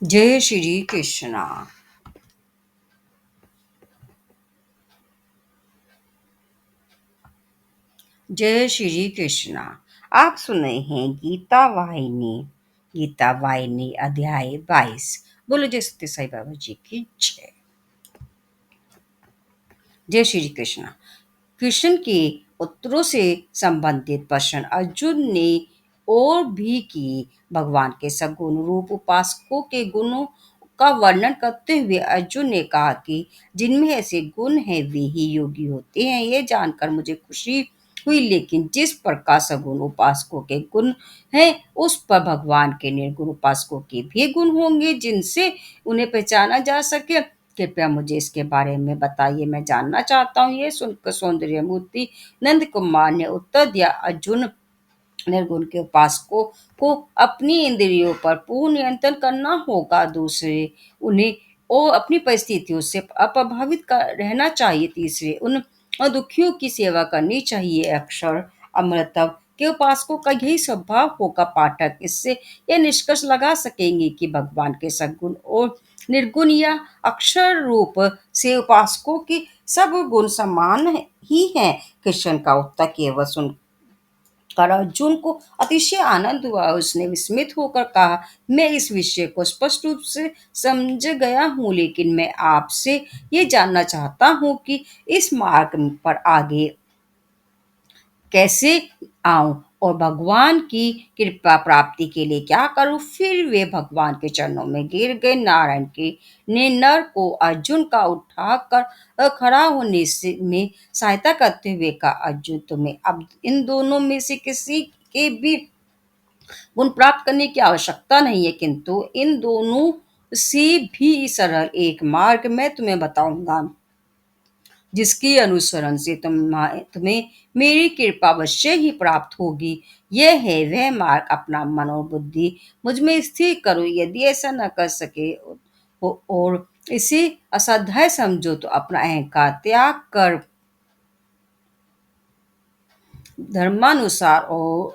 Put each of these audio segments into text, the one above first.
जय श्री कृष्णा। जय श्री कृष्णा। आप सुन रहे हैं गीता वाहिनी अध्याय 22। बोलो जय सत्य साई बाबा जी की जय। जय श्री कृष्णा। कृष्ण के उत्तरों से संबंधित प्रश्न अर्जुन ने और भी की। भगवान के सगुण रूप उपासकों के गुणों का वर्णन करते हुए अर्जुन ने कहा कि जिनमें ऐसे गुण हैं वे ही योगी होते हैं। ये जानकर मुझे खुशी हुई, लेकिन जिस प्रकार सगुण उपासकों के गुण हैं उस पर भगवान के निर्गुण उपासकों के भी गुण होंगे जिनसे उन्हें पहचाना जा सके। कृपया मुझे इसके बारे में बताइए, मैं जानना चाहता हूँ। ये सुनकर सौंदर्य मूर्ति नंद कुमार ने उत्तर दिया, अर्जुन, निर्गुण के उपासकों को अपनी इंद्रियों पर पूर्ण नियंत्रण करना होगा। दूसरे, उन्हें और अपनी परिस्थितियों से रहना चाहिए। तीसरे, उन दुखियों की सेवा करनी चाहिए। अक्षर अमृतत्व के उपासकों का यही स्वभाव होगा। पाठक इससे यह निष्कर्ष लगा सकेंगे कि भगवान के सद्गुण और निर्गुण या अक्षर रूप से उपासकों के सब गुण समान ही हैं। कृष्ण का उत्तर केवल सुन कर अर्जुन को अतिशय आनंद हुआ। उसने विस्मित होकर कहा, मैं इस विषय को स्पष्ट रूप से समझ गया हूँ, लेकिन मैं आपसे ये जानना चाहता हूँ कि इस मार्ग पर आगे कैसे आऊं और भगवान की कृपा प्राप्ति के लिए क्या करूं। फिर वे भगवान के चरणों में गिर गए। नारायण के ने नर को अर्जुन का उठाकर खड़ा होने से में सहायता करते हुए कहा, अर्जुन, तुम्हें अब इन दोनों में से किसी के भी गुण प्राप्त करने की आवश्यकता नहीं है, किंतु इन दोनों से भी सरल एक मार्ग मैं तुम्हें बताऊंगा, जिसकी अनुसरण से तुम्हें मेरी कृपा अवश्य ही प्राप्त होगी। यह है वह मार्ग, अपना मन और बुद्धि मुझ में स्थिर करो। यदि ऐसा न कर सके और इसे असाध्य समझो तो अपना अहंकार त्याग कर धर्मानुसार और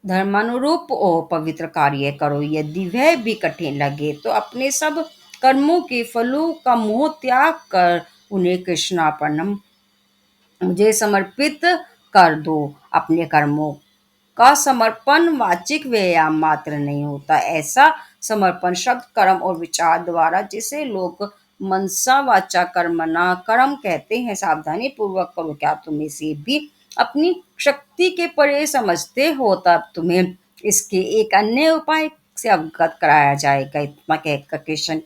धर्मानुरूप और पवित्र कार्य करो। यदि वह भी कठिन लगे तो अपने सब कर्मों के फलों का मोह त्याग कर उन्हें कृष्णार्पणम मुझे समर्पित कर दो। अपने कर्मों का समर्पण वाचिक व्यायाम मात्र नहीं होता। ऐसा समर्पण शब्द, कर्म और विचार द्वारा, जिसे लोग मनसा वाचा कर्मणा कर्म कहते हैं, सावधानी पूर्वक करो। क्या तुम इसे भी अपनी शक्ति के परे समझते हो? तब तुम्हें इसके एक अन्य उपाय से अवगत कराया जाएगा। इतना कहकर कृष्ण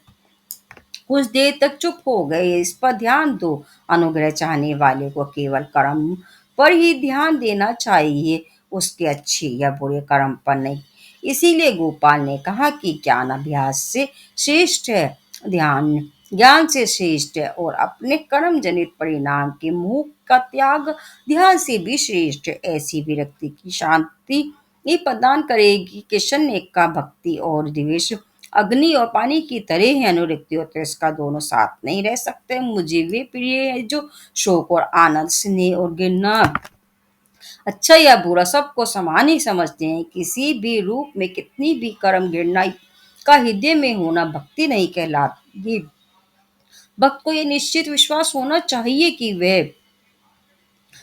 कुछ देर तक चुप हो गए। इस पर ध्यान दो, अनुग्रह चाहने वाले को केवल कर्म पर ही ध्यान देना चाहिए, उसके अच्छे या बुरे कर्म पर नहीं। इसीलिए गोपाल ने कहा कि ज्ञान अभ्यास से श्रेष्ठ है, ध्यान ज्ञान से श्रेष्ठ है, और अपने कर्म जनित परिणाम के मोह का त्याग ध्यान से भी श्रेष्ठ है। ऐसी विरक्ति की शांति ये प्रदान करेगी। किशन ने का भक्ति और द्वेष अग्नि और पानी की तरह है, अनुरक्ति और तिरस्कार दोनों साथ नहीं रह सकते। मुझे वे प्रिय है जो शोक और आनंद, स्नेह और घृणा, अच्छा या बुरा सबको समान ही समझते हैं। किसी भी रूप में कितनी भी कर्म घृणा का हृदय में होना भक्ति नहीं कहलाती। भक्त को यह निश्चित विश्वास होना चाहिए कि वह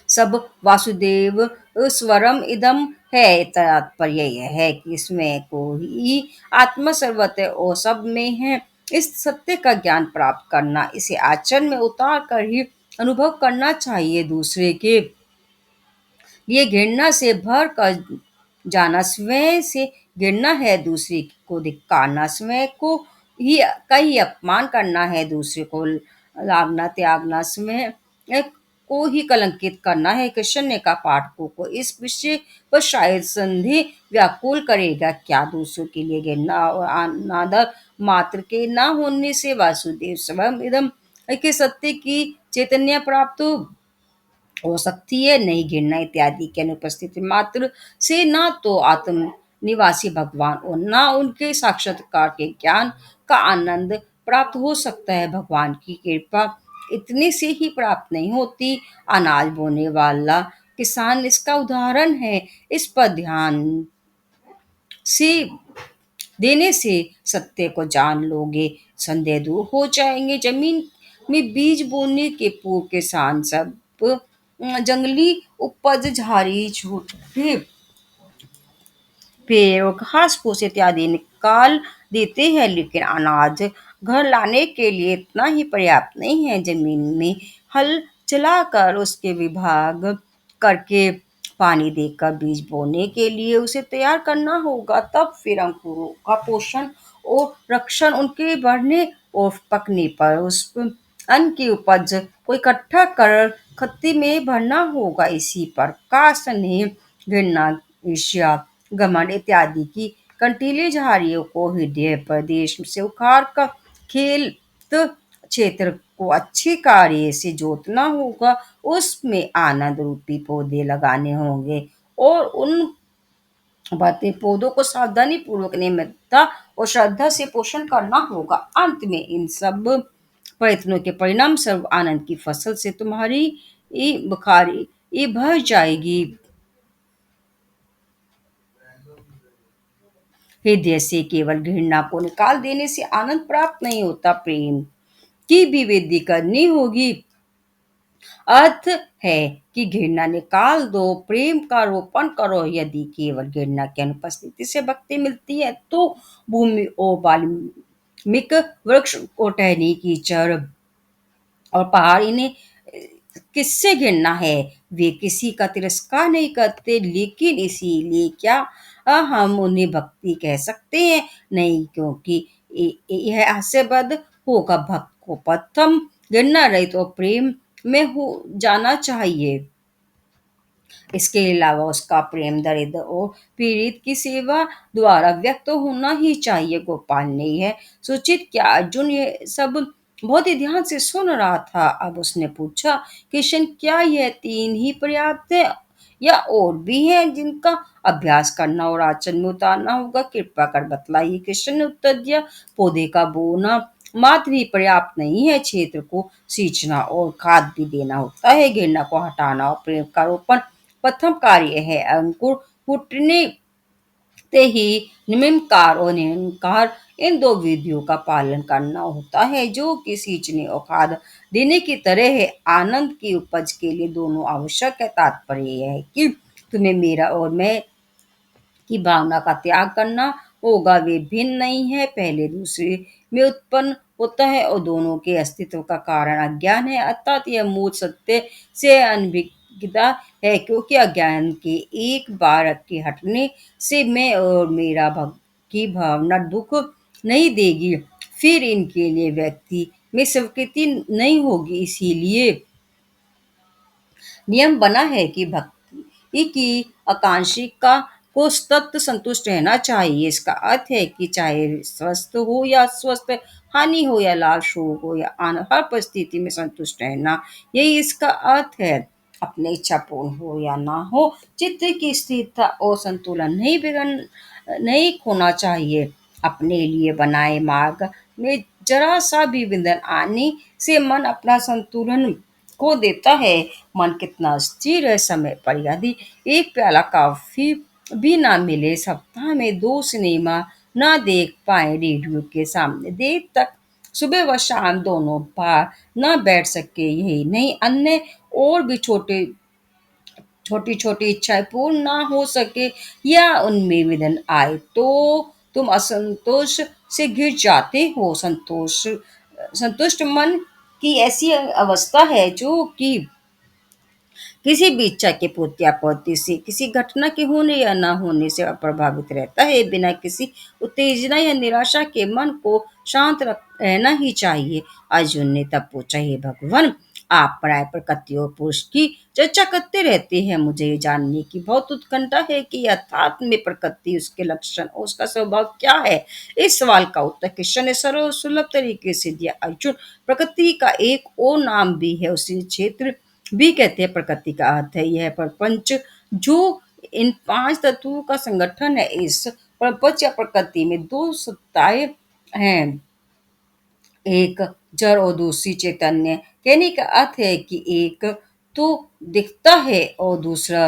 सब वासुदेव स्वरम इदम है। तात्पर्य यह है कि इसमें को ही आत्मा सर्वत्र और सब में है। इस सत्य का ज्ञान प्राप्त करना, इसे आचरण में उतार कर ही अनुभव करना चाहिए। दूसरे के लिए घृणा से भर कर जाना स्वयं से घृणा है। दूसरे को धिक्कारना स्वयं को ही का ही अपमान करना है। दूसरे को लागना त्यागना स्वयं को ही कलंकित करना है। कृष्ण ने कहा, पाठकों को इस विषय पर शायद संदेह व्याकुल करेगा। क्या दूसरों के लिए घृणा और अनादर मात्र के न होने से वासुदेव स्वयं इदम के सत्य की चैतन्य प्राप्त हो सकती है? नहीं, घृणा इत्यादि की अनुपस्थिति मात्र से ना तो आत्म निवासी भगवान और ना उनके साक्षात्कार के ज्ञान का आनंद प्राप्त हो सकता है। भगवान की कृपा इतने से ही प्राप्त नहीं होती। अनाज बोने वाला किसान इसका उदाहरण है। इस पर ध्यान से देने से सत्य को जान लोगे, संदेह दूर हो जाएंगे। जमीन में बीज बोने के पूर्व किसान सब जंगली उपज, झाड़ी झूठे पेड़ और घास फूस इत्यादि निकाल देते हैं, लेकिन अनाज घर लाने के लिए इतना ही पर्याप्त नहीं है। जमीन में हल चलाकर उसके विभाग करके पानी देकर बीज बोने के लिए उसे तैयार करना होगा। तब फिर अंकुरों का पोषण और रक्षण, उनके बढ़ने और पकने पर उस अन्न की उपज को इकट्ठा कर खत्ती में भरना होगा। इसी प्रकाश ने घृणा, ईर्ष्या, घमंड इत्यादि की कंटीली झाड़ियों को हृदय प्रदेश से उखाड़ कर खेत क्षेत्र को अच्छी कार्य से जोतना होगा। उसमें आनंद रूपी पौधे लगाने होंगे और उन बातें पौधों को सावधानी पूर्वक, नियमितता और श्रद्धा से पोषण करना होगा। अंत में इन सब प्रयत्नों के परिणाम सर्व आनंद की फसल से तुम्हारी बुखारी भर जाएगी। हृदय से केवल घृणा को निकाल देने से आनंद प्राप्त नहीं होता, प्रेम की भी वृद्धि करनी होगी। अर्थ है कि घृणा निकाल दो, प्रेम का रोपण करो। यदि केवल घृणा की अनुपस्थिति से भक्ति मिलती है तो भूमि और वाल्मीकि वृक्ष को टहनी कीचड़ और पहाड़ इन्हें किससे घृणा है? वे किसी का तिरस्कार नहीं करते, लेकिन इसीलिए क्या हम उन्हें भक्ति कह सकते हैं? नहीं, क्योंकि यह हास्यबद्ध होगा। भक्त को प्रथम घृणा रहित और प्रेम में हो जाना चाहिए। इसके अलावा उसका प्रेम दरिद्र और पीड़ित की सेवा द्वारा व्यक्त होना ही चाहिए। गोपाल ने यह सूचित किया। अर्जुन ये सब बहुत ही ध्यान से सुन रहा था। अब उसने पूछा, किशन, क्या यह तीन ही पर्याप्त है या और भी हैं जिनका अभ्यास करना और आचरण में उतारना होगा? कृपा कर बतलाइए। कृष्ण ने उत्तर दिया, पौधे का बोना मात्र ही पर्याप्त नहीं है, क्षेत्र को सींचना और खाद भी देना होता है। घृणा को हटाना और प्रेम का रोपण प्रथम कार्य है। अंकुर फूटने ते ही निर्विकार और निरंकार, इन दो विधियों का पालन करना होता है, जो कि सींचने और खाद देने की तरह है। आनंद की उपज के लिए दोनों आवश्यक है। तात्पर्य यह है कि तुम्हें मेरा और मैं की भावना का त्याग करना होगा। वे भिन्न नहीं है, पहले दूसरे में उत्पन्न होता है और दोनों के अस्तित्व का कारण अज्ञान है। अर्थात यह मूल सत्य से अनभिज्ञता है, क्योंकि अज्ञान के एक बार के हटने से मैं और मेरा की भावना दुख नहीं देगी, फिर इनके लिए व्यक्ति में स्वीकृति नहीं होगी। इसीलिए नियम बना है कि भक्ति की आकांक्षिका को सतत संतुष्ट रहना चाहिए। इसका अर्थ है कि चाहे स्वस्थ हो या अस्वस्थ, हानि हो या लाभ, शोक हो या आनंद, हर परिस्थिति में संतुष्ट रहना, यही इसका अर्थ है। अपनी इच्छा पूर्ण हो या ना हो, चित्त की स्थिरता और संतुलन नहीं खोना चाहिए। अपने लिए बनाए मार्ग में जरा सा भी विघ्न आने से मन अपना संतुलन खो देता है। मन कितना स्थिर है, समय पर यदि एक प्याला कॉफी भी ना मिले, सप्ताह में 2 सिनेमा ना देख पाए, रेडियो के सामने देर तक सुबह व शाम दोनों बार ना बैठ सके, यही नहीं अन्य और भी छोटी छोटी इच्छाएं पूर्ण ना हो सके या उनमें विघ्न आए, तो तुम असंतोष से घिर जाते हो। संतुष्ट मन की ऐसी अवस्था है जो कि किसी भी इच्छा के पूर्ति से, किसी घटना के होने या ना होने से अप्रभावित रहता है। बिना किसी उत्तेजना या निराशा के मन को शांत रहना ही चाहिए। अर्जुन ने तब पूछा, हे भगवान, आप पराय प्रकृति और पुरुष की चर्चा करते रहते हैं। मुझे ये जानने की बहुत उत्कंठा है कि अध्यात्म में प्रकृति, उसके लक्षण और उसका स्वभाव क्या है। इस सवाल का उत्तर कृष्ण ने सरल और सुलभ तरीके से दिया। अर्जुन, प्रकृति का एक और नाम भी है, उसी क्षेत्र भी कहते हैं। प्रकृति का अर्थ है यह प्रपंच, जो इन 5 तत्वों का संगठन है। इस प्रपंच या प्रकृति में दो सत्ताएं हैं, एक जड़ और दूसरी चैतन्य। कहने का अर्थ है कि एक तो दिखता है और दूसरा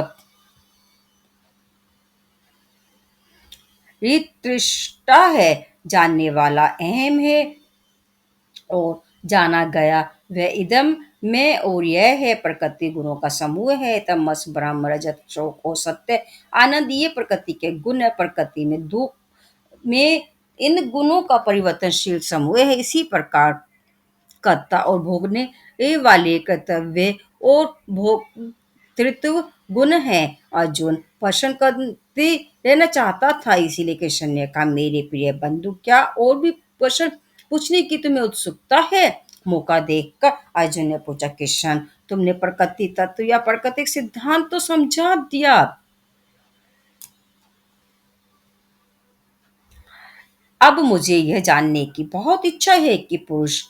तृष्टा है, जानने वाला अहम है और जाना गया वह इदम में, और यह है प्रकृति गुणों का समूह है। तमस ब्रह्म रजत शोक और सत्य आनंद, ये प्रकृति के गुण है। प्रकृति में दुख में इन गुणों का परिवर्तनशील समूह है। इसी प्रकार कर्ता और भोगने वाले कर्तव्य और भोक्तृत्व गुण है। अर्जुन प्रश्न करते रहना चाहता था, इसीलिए कृष्ण ने कहा, मेरे प्रिय बंधु, क्या और भी प्रश्न पूछने की तुम्हें उत्सुकता है? मौका देखकर अर्जुन ने पूछा, कृष्ण, तुमने प्रकृति तत्व या प्राकृतिक सिद्धांत तो समझा दिया, अब मुझे यह जानने की बहुत इच्छा है कि पुरुष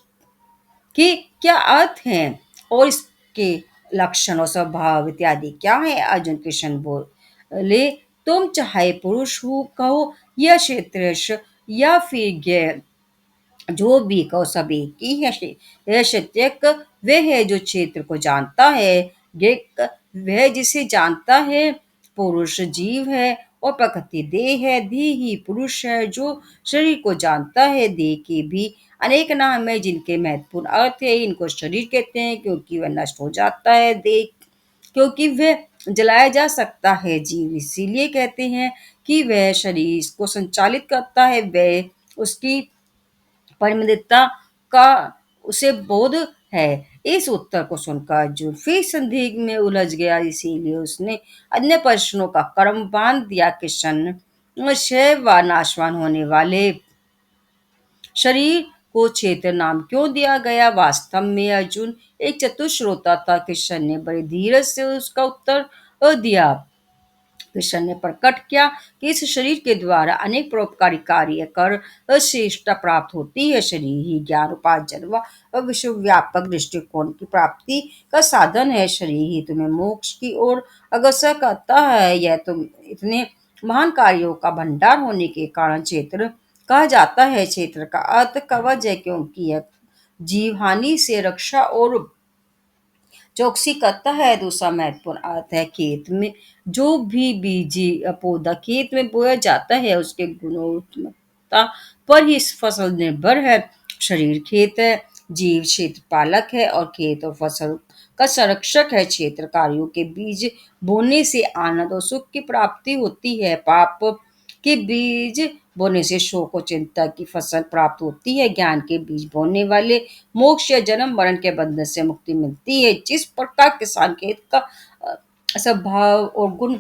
के क्या अर्थ हैं और इसके लक्षण और स्वभाव इत्यादि क्या है। अर्जुन कृष्ण बोले, तुम चाहे पुरुष हो कहो या क्षेत्र या फिर ज्ञ, जो भी कहो सब एक ही है। यह क्षत्रियक वह है जो क्षेत्र को जानता है, ज्ञक वह जिसे जानता है, पुरुष जीव है और प्रकृति देह है। देह ही पुरुष है जो शरीर को जानता है। देह के भी अनेक नाम है जिनके महत्वपूर्ण अर्थ है। इनको शरीर कहते हैं क्योंकि वह नष्ट हो जाता है, देह क्योंकि वह जलाया जा सकता है, जीव इसीलिए कहते हैं कि वह शरीर को संचालित करता है, वह उसकी परिमितता का उसे बोध है। इस उत्तर को सुनकर अर्जुन फिर संदिग्ध में उलझ गया, इसीलिए उसने अन्य प्रश्नों का क्रम बांध दिया। कृष्ण शैव व नाशवान होने वाले शरीर को क्षेत्र नाम क्यों दिया गया? वास्तव में अर्जुन एक चतुर श्रोता था। कृष्ण ने बड़े धीरज से उसका उत्तर दिया। कृष्ण ने प्रकट किया कि इस शरीर के द्वारा अनेक परोपकारी कार्य कर श्रेष्ठता प्राप्त होती है। शरीर ही ज्ञान उपार्जन व विश्वव्यापक दृष्टिकोण की प्राप्ति का साधन है। शरीर ही तुम्हें मोक्ष की ओर अग्रसर करता है। यह तुम इतने महान कार्यों का भंडार होने के कारण क्षेत्र कहा जाता है। क्षेत्र का अर्थ कवच है क्योंकि यह जीव हानि से रक्षा और चौकसी करता है। दूसरा महत्वपूर्ण अर्थ है खेत में जो भी बीजी पौधा खेत में बोया जाता है उसके गुणवत्ता पर ही फसल निर्भर है। शरीर खेत है, जीव क्षेत्र पालक है और खेत और फसल का संरक्षक है। क्षेत्र कार्यों के बीज बोने से आनंद और सुख की प्राप्ति होती है। पाप के बीज बोने से शोक और चिंता की फसल प्राप्त होती है। ज्ञान के बीज बोने वाले मोक्ष या जन्म मरण के बंधन से मुक्ति मिलती है। जिस प्रकार किसान खेत का स्वभाव और गुण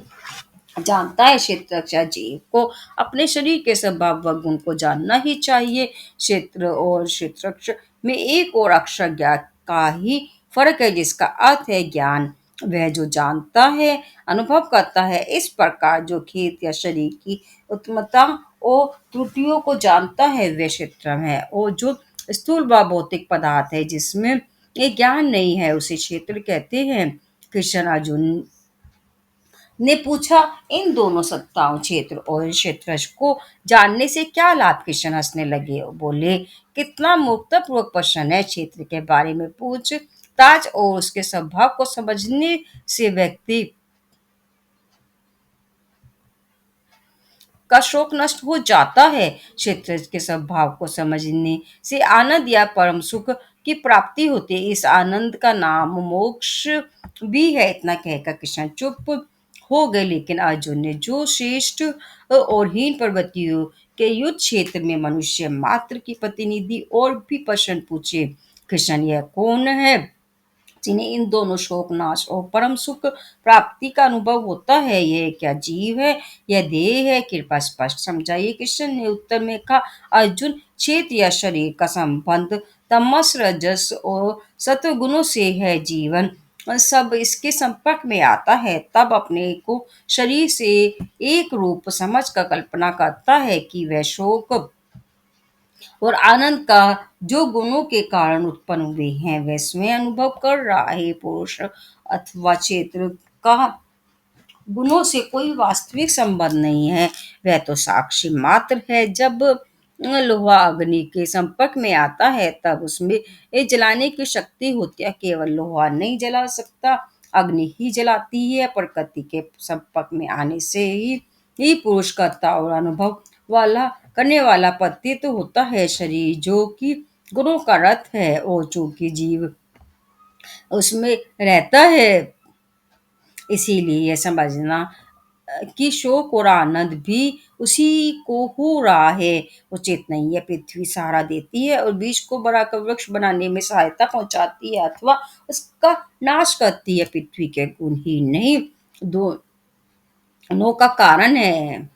जानता है, क्षेत्र रक्षा जीव को अपने शरीर के स्वभाव व गुण को जानना ही चाहिए। क्षेत्र और क्षेत्र में एक और अक्षर ज्ञान का ही फर्क है जिसका अर्थ है ज्ञान। वह जो जानता है, अनुभव करता है। इस प्रकार जो खेत या शरीर की उत्तमता और त्रुटियों को जानता है वह क्षेत्र है, और जो स्थूल व भौतिक पदार्थ है जिसमें ये ज्ञान नहीं है उसे क्षेत्र कहते हैं। कृष्ण अर्जुन ने पूछा, इन दोनों सत्ताओं क्षेत्र और क्षेत्र को जानने से क्या लाभ? कृष्ण हंसने लगे और बोले, कितना मूर्खतापूर्वक प्रश्न है। क्षेत्र के बारे में पूछ ताज और उसके स्वभाव को समझने से व्यक्ति का शोक नष्ट हो जाता है। क्षेत्र के स्वभाव को समझने से आनंद या परम सुख की प्राप्ति होती है। इस आनंद का नाम मोक्ष भी है। इतना कहकर कृष्ण चुप हो गए, लेकिन अर्जुन ने जो श्रेष्ठ और हीन पर्वतियों के युद्ध क्षेत्र में मनुष्य मात्र की प्रतिनिधि और भी प्रश्न पूछे। कृष्ण, यह कौन है जिन्हें इन दोनों शोक नाश और परम सुख प्राप्ति का अनुभव होता है? यह क्या जीव है, यह देह है? कृपया स्पष्ट समझाइए। कृष्ण ने उत्तर में कहा, अर्जुन, क्षेत्र या शरीर का संबंध तमस रजस और सत्व गुणों से है। जीवन सब इसके संपर्क में आता है तब अपने को शरीर से एक रूप समझ कर कल्पना करता है कि वह शोक और आनंद का जो गुणों के कारण उत्पन्न हुए हैं वह स्वयं अनुभव कर रहा है। पुरुष अथवा क्षेत्र का गुणों से कोई वास्तविक संबंध नहीं है, वह तो साक्षी मात्र है। जब लोहा अग्नि के संपर्क में आता है तब उसमें ये जलाने की शक्ति होती है। केवल लोहा नहीं जला सकता, अग्नि ही जलाती है। प्रकृति के संपर्क में आने से ही पुरुष करता और अनुभव वाला करने वाला पति तो होता है शरीर जो कि गुणों का रथ है और जो कि जीव उसमें रहता है। इसीलिए ये समझना कि शोक और आनंद भी उसी को हो रहा है, उचित नहीं है। पृथ्वी सहारा देती है और बीज को बढ़ाकर वृक्ष बनाने में सहायता पहुंचाती है अथवा उसका नाश करती है। पृथ्वी के गुण ही नहीं, दोनों का कारण है।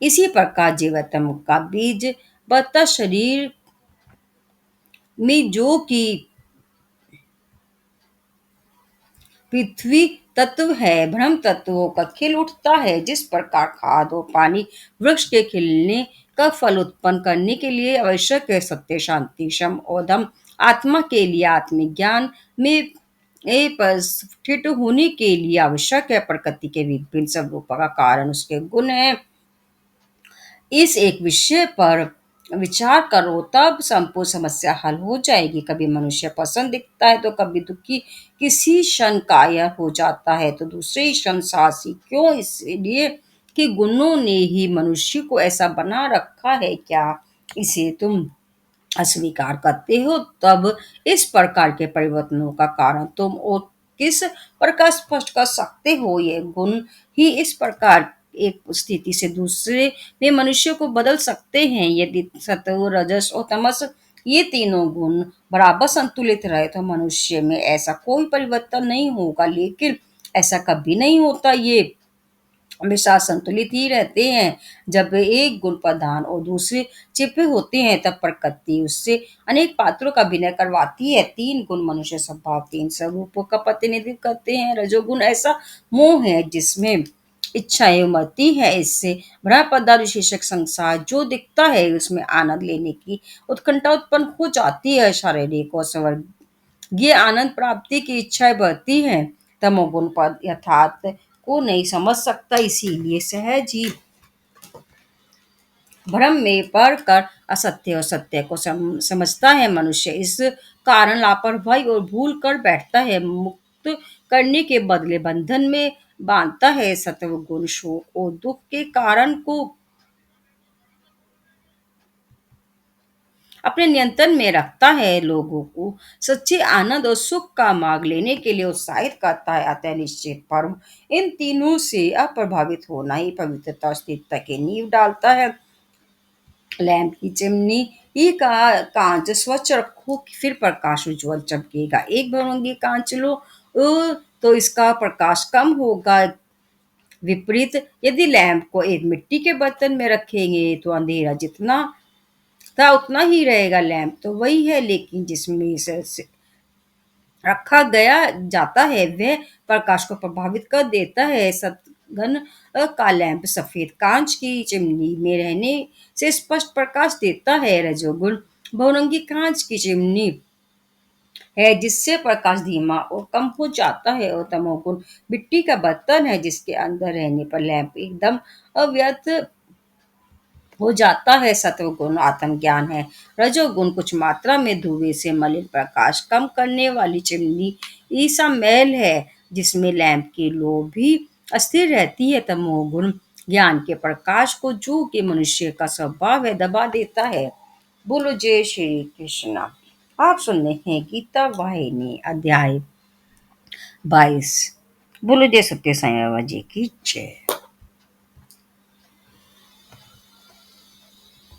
इसी प्रकार जीवात्म का बीज बता शरीर में जो कि पृथ्वी तत्व है, ब्रह्म तत्वों का खिल उठता है। जिस प्रकार खाद और पानी वृक्ष के खिलने का फल उत्पन्न करने के लिए आवश्यक है, सत्य, शांति, शम और दम आत्मा के लिए आत्मिक ज्ञान में स्फुटित होने के लिए आवश्यक है। प्रकृति के विभिन्न स्वरूपों का कारण उसके गुण है। इस एक विषय पर विचार करो तब संपूर्ण समस्या हल हो जाएगी। कभी मनुष्य पसंद दिखता है तो कभी दुखी, किसी क्षण कायर हो जाता है तो दूसरे ही क्षण साहसी। क्यों? इसलिए कि गुणों ने ही मनुष्य को ऐसा बना रखा है। क्या इसे तुम अस्वीकार करते हो? तब इस प्रकार के परिवर्तनों का कारण तुम और किस प्रकार स्पष्ट कर सकते हो? ये गुण ही इस प्रकार एक स्थिति से दूसरे में मनुष्य को बदल सकते हैं। यदि सत्व, रजस और तमस ये तीनों गुण बराबर संतुलित रहे तो मनुष्य में ऐसा कोई परिवर्तन नहीं होगा, लेकिन ऐसा कभी नहीं होता। ये हमेशा संतुलित ही रहते हैं। जब एक गुण प्रधान और दूसरे छिपे होते हैं तब प्रकृति उससे अनेक पात्रों का अभिनय करवाती है। तीन गुण मनुष्य स्वभाव तीन स्वरूपों का प्रतिनिधित्व करते हैं। रजोगुण ऐसा मोह है जिसमें इच्छाएं उमड़ती है, इससे भरा पदार्थ विशेषक संसार जो दिखता है उसमें आनंद लेने की उत्कंठा उत्पन्न हो जाती है। शारीरिक और स्वर्गीय आनंद प्राप्ति की इच्छाएं बढ़ती हैं। तमोगुण पद यथार्थ को नहीं समझ सकता, इसीलिए सहज ही भ्रम में पड़कर असत्य और सत्य को समझता है। मनुष्य इस कारण लापरवाही और भूल कर बैठता है, मुक्त करने के बदले बंधन में बांधता है। सत्व गुण शोक और दुख के कारण को अपने नियंत्रण में रखता है, लोगों को सच्चे आनंद और सुख का मार्ग लेने के लिए उत्साहित करता है। अतः निश्चित पर्व इन तीनों से अप्रभावित होना ही पवित्रता और स्थिरता की नींव डालता है। लैंप की चिमनी ही का कांच स्वच्छ रखो कि फिर प्रकाश उज्जवल चमकेगा। एक भरंगी कांच लो तो इसका प्रकाश कम होगा। विपरीत यदि लैंप को एक मिट्टी के बर्तन में रखेंगे तो अंधेरा जितना था उतना ही रहेगा। लैंप तो वही है, लेकिन जिसमें इसे रखा गया जाता है वह प्रकाश को प्रभावित कर देता है। सतघन का लैंप सफेद कांच की चिमनी में रहने से स्पष्ट प्रकाश देता है। रजोगुण बहुरंगी कांच की चिमनी है जिससे प्रकाश धीमा और कम हो जाता है। और तमोगुण मिट्टी का बर्तन है जिसके अंदर रहने पर लैंप एकदम अव्यर्थ हो जाता है। सत्वगुण आत्मज्ञान है। रजोगुण कुछ मात्रा में धुएं से मलिन प्रकाश कम करने वाली चिमनी ईसा मैल है जिसमें लैंप की लो भी अस्थिर रहती है। तमोगुण ज्ञान के प्रकाश को जो कि मनुष्य का स्वभाव है दबा देता है। बोलो जय श्री कृष्णा। आप सुन रहे हैं गीता वाहिनी अध्याय 22। बोलो जय सत्य साई बाबा जी की जय।